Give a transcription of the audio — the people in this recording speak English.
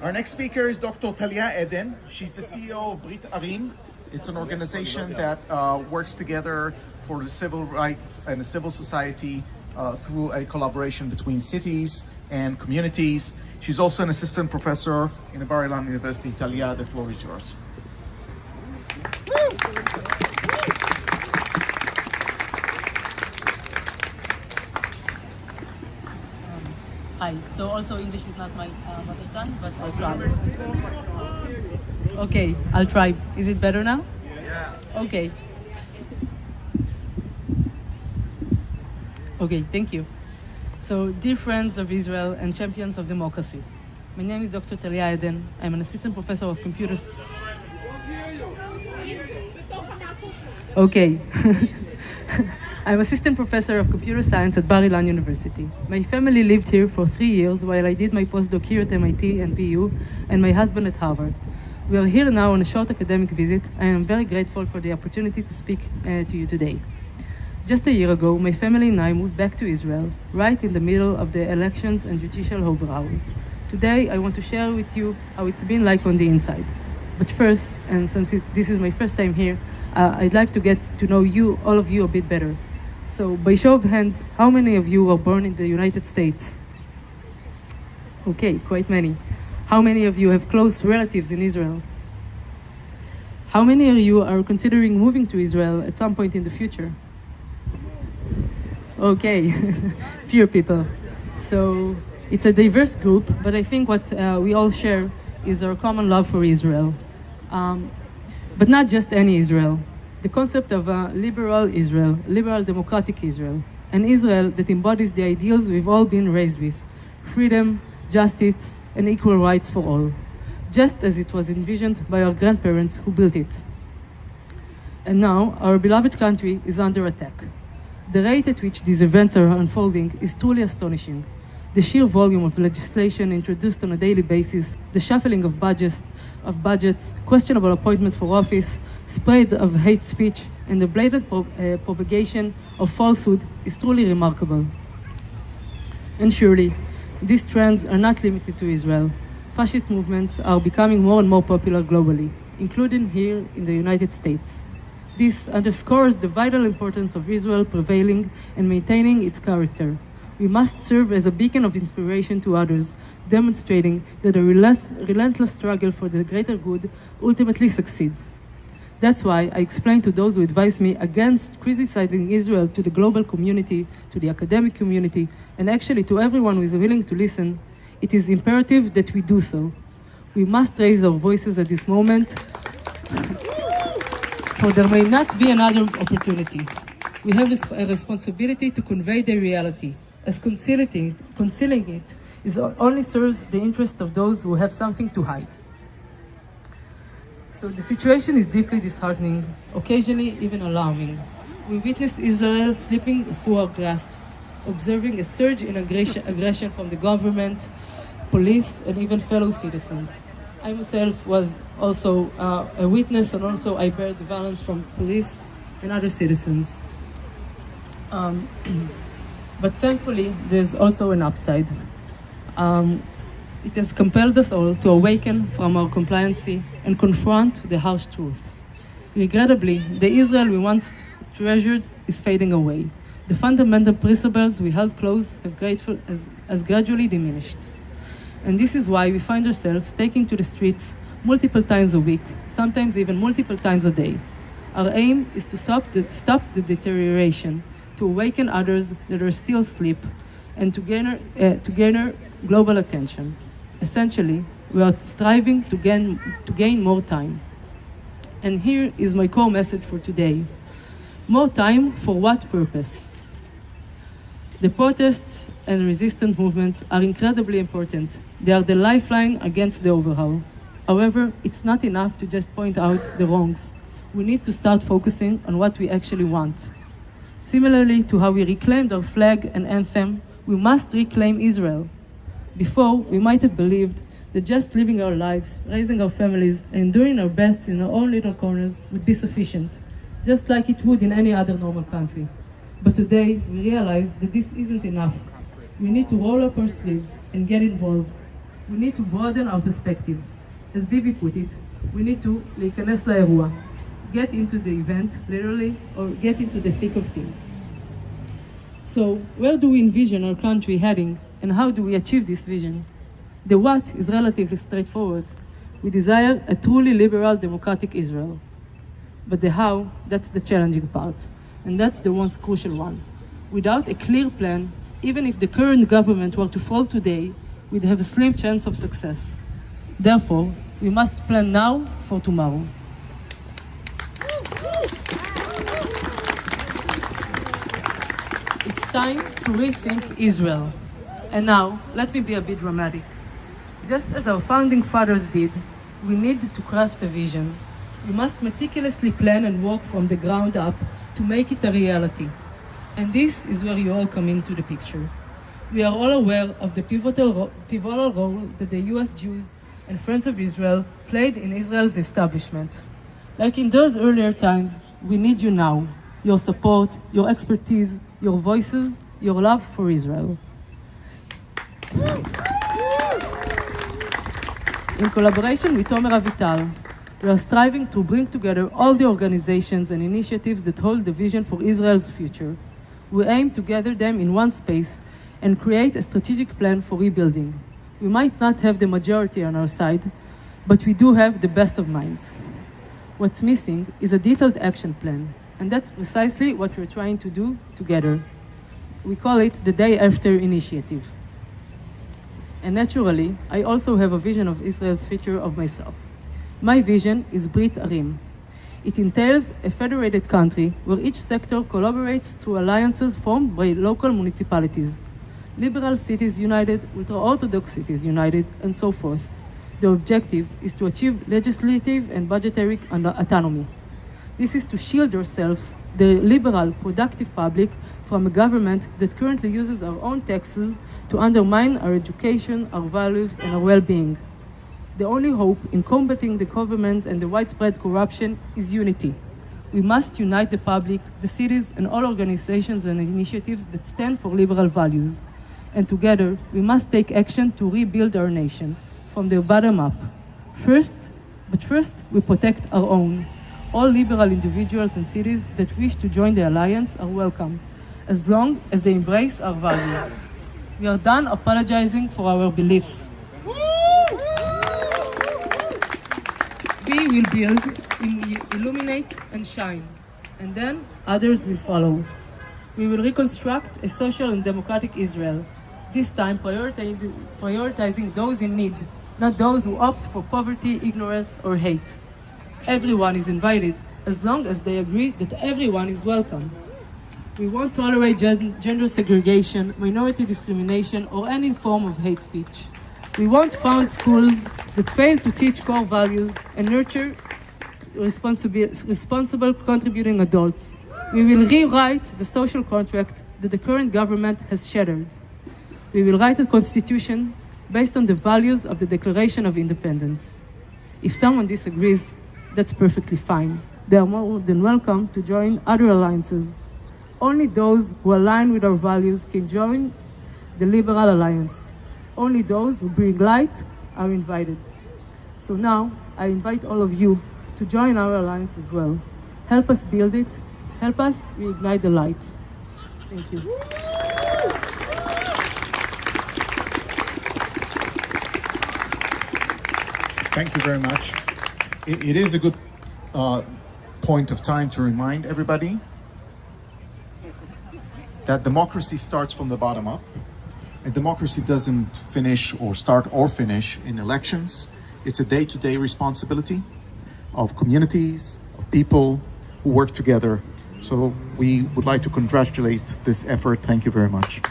Our next speaker is Dr. Talya Eden. She's the CEO of Bar-Ilan. It's an organization that works together for the civil rights and the civil society through a collaboration between cities and communities. She's also an assistant professor in the Bar-Ilan University. Talya, the floor is yours. Hi. So also English is not my mother tongue, but I'll try. Okay, I'll try. Is it better now? Yeah. Okay. Okay, thank you. So, dear friends of Israel and champions of democracy, my name is Dr. Talya Eden. I'm an assistant professor of computers. Okay. I'm assistant professor of computer science at Bar-Ilan University. My family lived here for 3 years while I did my postdoc here at MIT and PU, and my husband at Harvard. We are here now on a short academic visit. I am very grateful for the opportunity to speak to you today. Just a year ago, my family and I moved back to Israel, right in the middle of the elections and judicial overhaul. Today, I want to share with you how it's been like on the inside. But first, and since this is my first time here, I'd like to get to know you, all of you, a bit better. So, by show of hands, how many of you were born in the United States? Okay, quite many. How many of you have close relatives in Israel? How many of you are considering moving to Israel at some point in the future? Okay, few people. So, it's a diverse group, but I think what we all share is our common love for Israel. But not just any Israel. The concept of a liberal Israel, liberal democratic Israel, an Israel that embodies the ideals we've all been raised with: freedom, justice, and equal rights for all, just as it was envisioned by our grandparents who built it. And now, our beloved country is under attack. The rate at which these events are unfolding is truly astonishing. The sheer volume of legislation introduced on a daily basis, the shuffling of budgets, questionable appointments for office, spread of hate speech, and the blatant propagation of falsehood is truly remarkable. And surely, these trends are not limited to Israel. Fascist movements are becoming more and more popular globally, including here in the United States. This underscores the vital importance of Israel prevailing and maintaining its character. We must serve as a beacon of inspiration to others, demonstrating that a relentless struggle for the greater good ultimately succeeds. That's why I explain to those who advise me against criticizing Israel to the global community, to the academic community, and actually to everyone who is willing to listen, it is imperative that we do so. We must raise our voices at this moment, for there may not be another opportunity. We have a responsibility to convey the reality, as concealing it only serves the interest of those who have something to hide. So the situation is deeply disheartening, occasionally even alarming. We witness Israel slipping through our grasps, observing a surge in aggression from the government, police, and even fellow citizens. I myself was also a witness, and also I bear the violence from police and other citizens. But thankfully, there's also an upside. It has compelled us all to awaken from our compliancy and confront the harsh truths. Regrettably, the Israel we once treasured is fading away. The fundamental principles we held close has gradually diminished. And this is why we find ourselves taking to the streets multiple times a week, sometimes even multiple times a day. Our aim is to stop the deterioration, to awaken others that are still asleep, and to garner global attention. Essentially, we are striving to gain more time. And here is my core message for today. More time for what purpose? The protests and resistance movements are incredibly important. They are the lifeline against the overhaul. However, it's not enough to just point out the wrongs. We need to start focusing on what we actually want. Similarly to how we reclaimed our flag and anthem, we must reclaim Israel. Before, we might have believed that just living our lives, raising our families, and doing our best in our own little corners would be sufficient, just like it would in any other normal country. But today, we realize that this isn't enough. We need to roll up our sleeves and get involved. we need to broaden our perspective. As Bibi put it, we need to להיכנס לאירוע, get into the event, literally, or get into the thick of things. So, where do we envision our country heading, and how do we achieve this vision? The what is relatively straightforward. We desire a truly liberal, democratic Israel. But the how, that's the challenging part, and that's the once crucial one. Without a clear plan, even if the current government were to fall today, we'd have a slim chance of success. Therefore, we must plan now for tomorrow. It's time to rethink Israel. And now, let me be a bit dramatic. Just as our founding fathers did, we need to craft a vision. We must meticulously plan and work from the ground up to make it a reality. And this is where you all come into the picture. We are all aware of the pivotal role that the US Jews and Friends of Israel played in Israel's establishment. Like in those earlier times, we need you now. Your support, your expertise, your voices, your love for Israel. In collaboration with Tomer Avital, we are striving to bring together all the organizations and initiatives that hold the vision for Israel's future. We aim to gather them in one space and create a strategic plan for rebuilding. We might not have the majority on our side, but we do have the best of minds. What's missing is a detailed action plan, and that's precisely what we're trying to do together. We call it the Day After Initiative. And naturally, I also have a vision of Israel's future of myself. My vision is Brit Arim. It entails a federated country where each sector collaborates through alliances formed by local municipalities. Liberal cities united, ultra-Orthodox cities united, and so forth. The objective is to achieve legislative and budgetary autonomy. This is to shield ourselves, the liberal, productive public, from a government that currently uses our own taxes to undermine our education, our values, and our well-being. The only hope in combating the government and the widespread corruption is unity. We must unite the public, the cities, and all organizations and initiatives that stand for liberal values. And together, we must take action to rebuild our nation from the bottom up. First, we protect our own. All liberal individuals and cities that wish to join the alliance are welcome, as long as they embrace our values. We are done apologizing for our beliefs. We will build, illuminate, and shine, and then others will follow. We will reconstruct a social and democratic Israel, this time prioritizing those in need, not those who opt for poverty, ignorance, or hate. Everyone is invited, as long as they agree that everyone is welcome. We won't tolerate gender segregation, minority discrimination, or any form of hate speech. We won't found schools that fail to teach core values and nurture responsible contributing adults. We will rewrite the social contract that the current government has shattered. We will write a constitution based on the values of the Declaration of Independence. If someone disagrees, that's perfectly fine. They are more than welcome to join other alliances. Only those who align with our values can join the Liberal Alliance. Only those who bring light are invited. So now, I invite all of you to join our alliance as well. Help us build it. Help us reignite the light. Thank you. Thank you very much. It is a good point of time to remind everybody that democracy starts from the bottom up. And democracy doesn't finish or start or finish in elections. It's a day-to-day responsibility of communities, of people who work together. So we would like to congratulate this effort. Thank you very much.